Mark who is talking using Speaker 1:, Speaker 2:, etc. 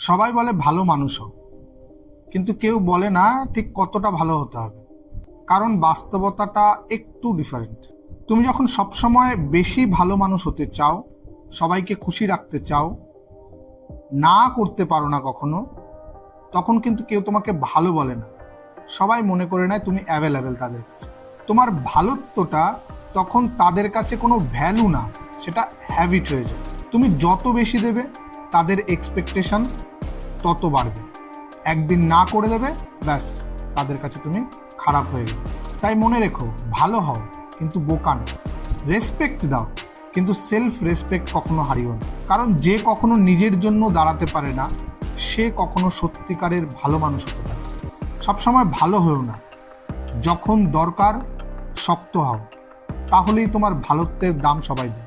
Speaker 1: সবাই বলে ভালো মানুষ হও, কিন্তু কেউ বলে না ঠিক কতটা ভালো হতে হবে, কারণ বাস্তবতাটা একটু ডিফারেন্ট। তুমি যখন সবসময় বেশি ভালো মানুষ হতে চাও, সবাইকে খুশি রাখতে চাও, না করতে পারো না কখনো, তখন কিন্তু কেউ তোমাকে ভালো বলে না। সবাই মনে করে নেয় তুমি অ্যাভেলেবেল তাদের কাছে। তোমার ভালোত্বটা তখন তাদের কাছে কোনো ভ্যালু না, সেটা হ্যাবিট হয়ে যায়। তুমি যত বেশি দেবে, তাদের এক্সপেকটেশন তত বাড়বে। একদিন না করে দেবে, ব্যাস, তাদের কাছে তুমি খারাপ হয়ে গেলে। তাই মনে রেখো, ভালো হও কিন্তু বোকা না। রেসপেক্ট দাও, কিন্তু সেলফ রেসপেক্ট কখনো হারিও না। কারণ যে কখনো নিজের জন্য দাঁড়াতে পারে না, সে কখনো সত্যিকারের ভালো মানুষ হতে পারে। সবসময় ভালো হও না, যখন দরকার শক্ত হও, তাহলেই তোমার ভালোত্বের দাম সবাই দেবে।